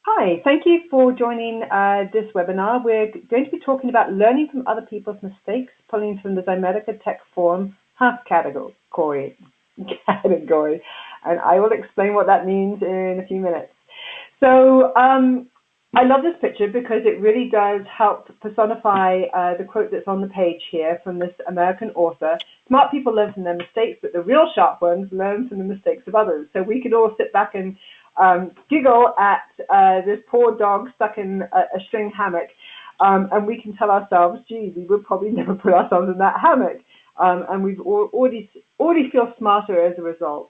Hi, thank you for joining this webinar. We're going to be talking about learning from other people's mistakes, pulling from the Ximedica Tech Forum half category, and I will explain what that means in a few minutes. So I love this picture because it really does help personify the quote that's on the page here from this American author. Smart people learn from their mistakes, but the real sharp ones learn from the mistakes of others. So we could all sit back and giggle at this poor dog stuck in a string hammock, and we can tell ourselves, gee, we would probably never put ourselves in that hammock, and we've already feel smarter as a result.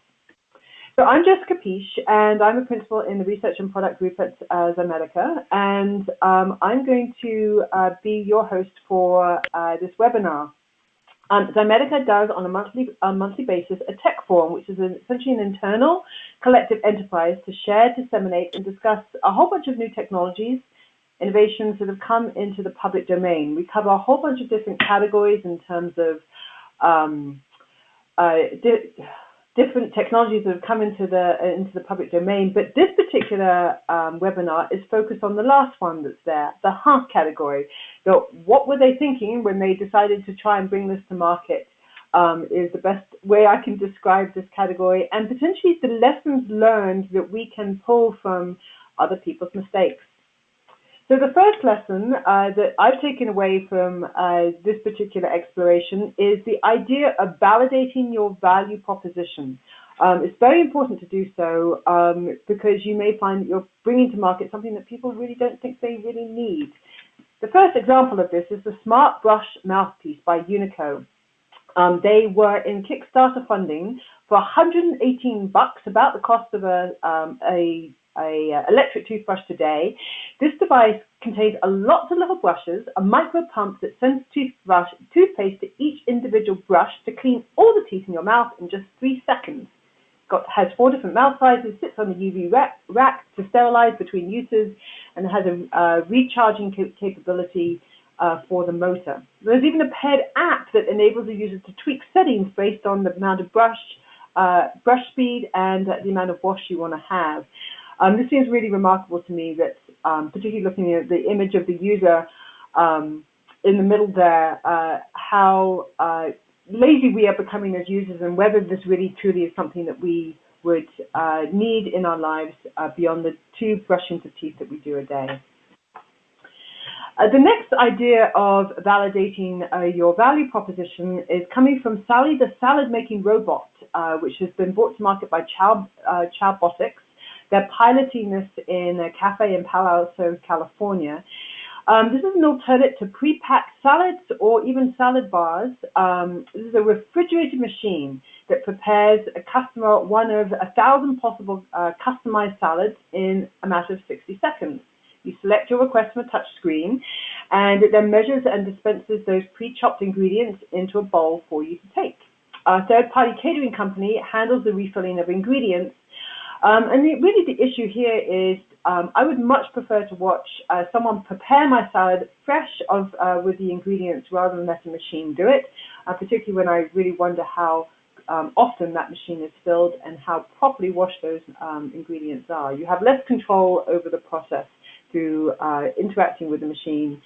So I'm Jessica Pichs, and I'm a principal in the Research and Product Group at Ximedica, and I'm going to be your host for this webinar. Ximedica does, on a monthly basis, a tech forum, which is essentially an internal collective enterprise to share, disseminate, and discuss a whole bunch of new technologies, innovations that have come into the public domain. We cover a whole bunch of different categories in terms of different technologies that have come into the public domain, but this particular webinar is focused on the last one that's there, the half category. So what were they thinking when they decided to try and bring this to market is the best way I can describe this category, and potentially the lessons learned that we can pull from other people's mistakes. So the first lesson that I've taken away from this particular exploration is the idea of validating your value proposition. It's very important to do so because you may find that you're bringing to market something that people really don't think they really need. The first example of this is the Smart Brush Mouthpiece by Unico. They were in Kickstarter funding for $118, about the cost of a electric toothbrush today. This device contains a lot of little brushes, a micro pump that sends toothpaste to each individual brush to clean all the teeth in your mouth in just 3 seconds. Has 4 different mouth sizes, sits on the UV rack to sterilize between uses, and has a recharging capability for the motor. There's even a paired app that enables the user to tweak settings based on the amount of brush speed and the amount of wash you want to have. This seems really remarkable to me, that particularly looking at the image of the user in the middle there, how lazy we are becoming as users, and whether this really truly is something that we would need in our lives beyond the 2 brushings of teeth that we do a day. The next idea of validating your value proposition is coming from Sally, the salad-making robot, which has been brought to market by Chowbotics. They're piloting this in a cafe in Palo Alto, California. This is an alternative to pre-packed salads or even salad bars. This is a refrigerated machine that prepares a customer one of 1,000 possible customized salads in a matter of 60 seconds. You select your request from a touch screen, and it then measures and dispenses those pre-chopped ingredients into a bowl for you to take. A third-party catering company handles the refilling of ingredients. And really the issue here is I would much prefer to watch someone prepare my salad fresh with the ingredients rather than let a machine do it, particularly when I really wonder how often that machine is filled and how properly washed those ingredients are. You have less control over the process through interacting with the machine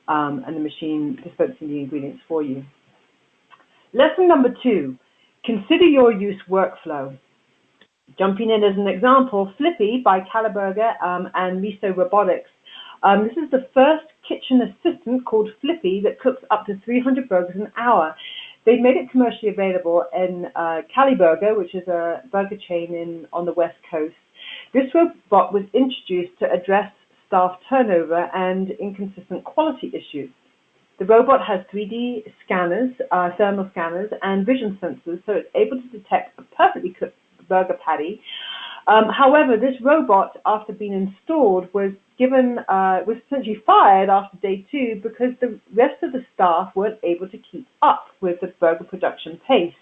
and the machine dispensing the ingredients for you. Lesson number 2, consider your use workflow. Jumping in as an example, Flippy by Caliburger and Miso Robotics. This is the first kitchen assistant called Flippy that cooks up to 300 burgers an hour. They made it commercially available in Caliburger, which is a burger chain on the West Coast. This robot was introduced to address staff turnover and inconsistent quality issues. The robot has 3D scanners, thermal scanners, and vision sensors, so it's able to detect a perfectly cooked burger patty. However, this robot, after being installed, was essentially fired after day 2 because the rest of the staff weren't able to keep up with the burger production pace.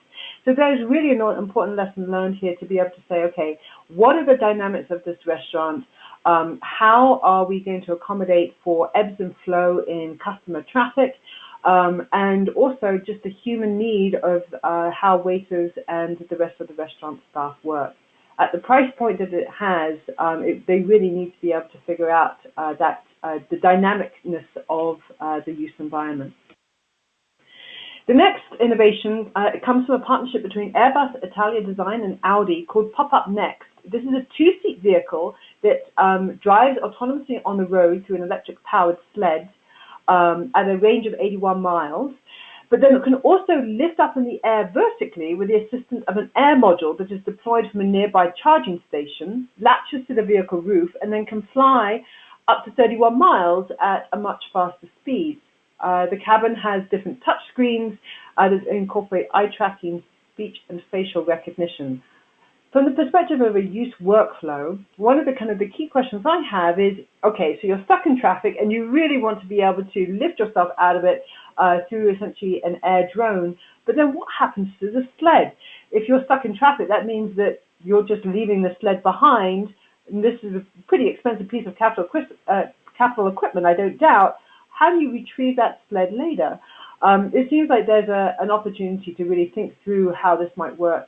So there's really an important lesson learned here to be able to say, okay, what are the dynamics of this restaurant? How are we going to accommodate for ebbs and flow in customer traffic? And also just the human need of how waiters and the rest of the restaurant staff work. at the price point that it has, they really need to be able to figure out the dynamicness of the use environment. The next innovation comes from a partnership between Airbus, Italia Design, and Audi called Pop-Up Next. This is a two-seat vehicle that drives autonomously on the road through an electric-powered sled at a range of 81 miles. But then it can also lift up in the air vertically with the assistance of an air module that is deployed from a nearby charging station, latches to the vehicle roof, and then can fly up to 31 miles at a much faster speed. The cabin has different touch screens that incorporate eye tracking, speech, and facial recognition. From the perspective of a use workflow, one of the key questions I have is, okay, so you're stuck in traffic and you really want to be able to lift yourself out of it through essentially an air drone, but then what happens to the sled? If you're stuck in traffic, that means that you're just leaving the sled behind, and this is a pretty expensive piece of capital equipment, I don't doubt. How do you retrieve that sled later? It seems like there's an opportunity to really think through how this might work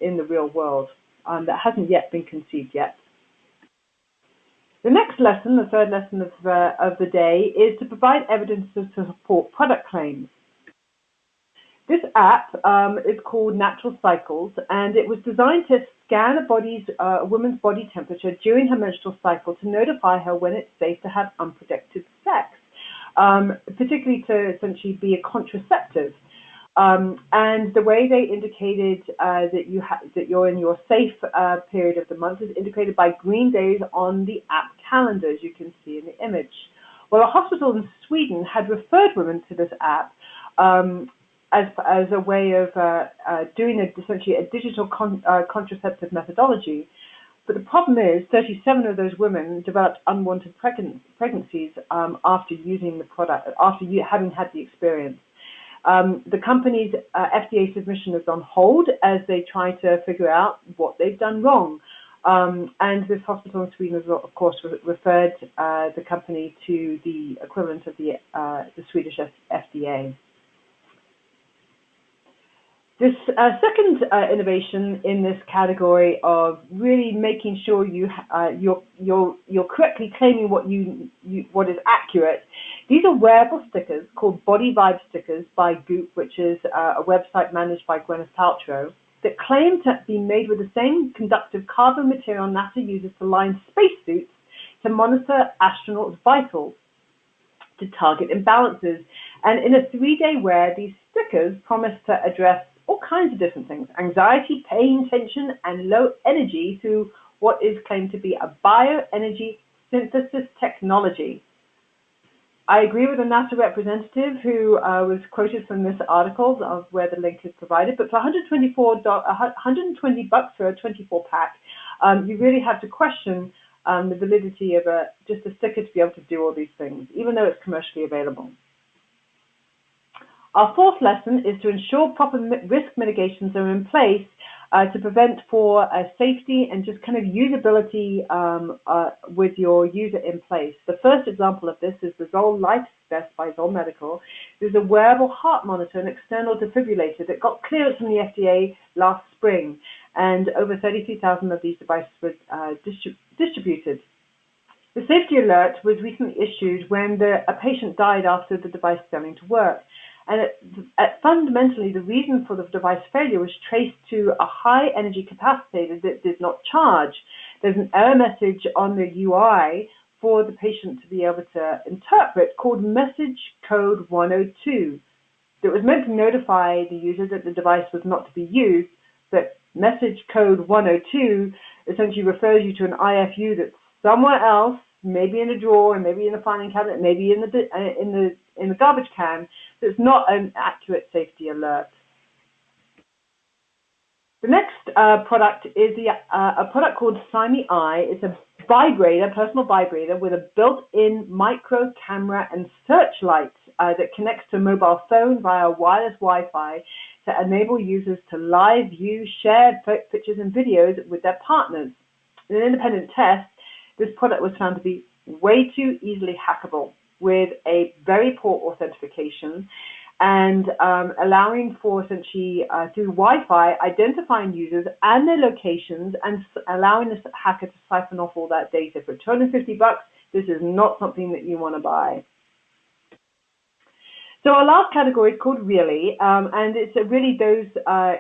in the real world that hasn't yet been conceived yet. The next lesson, the third lesson of the day, is to provide evidence to support product claims. This app is called Natural Cycles, and it was designed to scan a woman's body temperature during her menstrual cycle to notify her when it's safe to have unprotected sex, particularly to essentially be a contraceptive. And the way they indicated that you're in your safe period of the month is indicated by green days on the app calendar, as you can see in the image. Well, a hospital in Sweden had referred women to this app as a way of doing essentially a digital contraceptive methodology. But the problem is 37 of those women developed unwanted pregnancies after using the product, after having had the experience. The company's FDA submission is on hold as they try to figure out what they've done wrong. And this hospital in Sweden has, of course, referred the company to the equivalent of the Swedish FDA. This second innovation in this category of really making sure you're correctly claiming what is accurate. These are wearable stickers called Body Vibe stickers by Goop, which is a website managed by Gwyneth Paltrow, that claim to be made with the same conductive carbon material NASA uses to line spacesuits to monitor astronauts' vitals, to target imbalances. And in a 3-day wear, these stickers promise to address all kinds of different things: anxiety, pain, tension, and low energy through what is claimed to be a bioenergy synthesis technology. I agree with a NASA representative who was quoted from this article of where the link is provided, but for $120 for a 24-pack, you really have to question the validity of just a sticker to be able to do all these things, even though it's commercially available. Our fourth lesson is to ensure proper risk mitigations are in place to prevent for safety and just kind of usability with your user in place. The first example of this is the Zoll Life Vest by Zoll Medical. There's a wearable heart monitor and external defibrillator that got clearance from the FDA last spring, and over 33,000 of these devices were distributed. The safety alert was recently issued when a patient died after the device failing to work. And fundamentally, the reason for the device failure was traced to a high energy capacitor that did not charge. There's an error message on the UI for the patient to be able to interpret called message code 102 that was meant to notify the user that the device was not to be used, but message code 102 essentially refers you to an IFU that's somewhere else, maybe in a drawer, maybe in a filing cabinet, maybe in the garbage can. So it's not an accurate safety alert. The next product is a product called Ximedica Eye. It's a vibrator, personal vibrator, with a built-in micro camera and searchlight that connects to a mobile phone via wireless Wi-Fi to enable users to live view, share pictures and videos with their partners. In an independent test, this product was found to be way too easily hackable, with a very poor authentication and allowing for essentially through Wi-Fi identifying users and their locations and allowing the hacker to siphon off all that data. For $250, this is not something that you want to buy. So our last category is called Really, and it's really those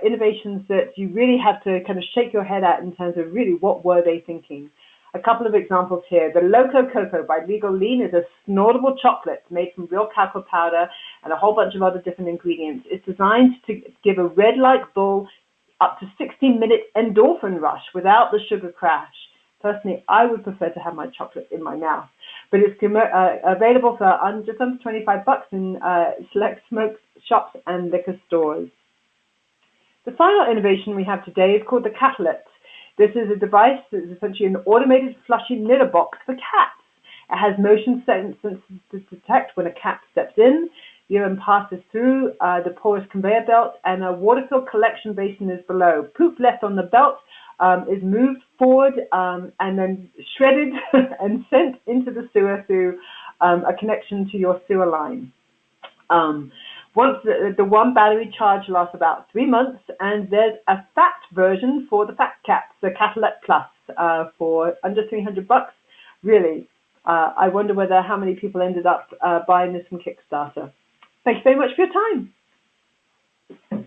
innovations that you really have to kind of shake your head at in terms of really what were they thinking. A couple of examples here. The Loco Coco by Legal Lean is a snortable chocolate made from real cacao powder and a whole bunch of other different ingredients. It's designed to give a red-like bull up to 16-minute endorphin rush without the sugar crash. Personally, I would prefer to have my chocolate in my mouth. But it's available for just under $25 in select smoke shops and liquor stores. The final innovation we have today is called the Catalyst. This is a device that is essentially an automated flushing litter box for cats. It has motion sensors to detect when a cat steps in. Urine passes through the porous conveyor belt, and a water-filled collection basin is below. Poop left on the belt is moved forward and then shredded and sent into the sewer through a connection to your sewer line. Once the one battery charge lasts about 3 months, and there's a fat version for the fat cats, the Catalyst Plus, for under $300. Really, I wonder how many people ended up buying this from Kickstarter. Thank you very much for your time.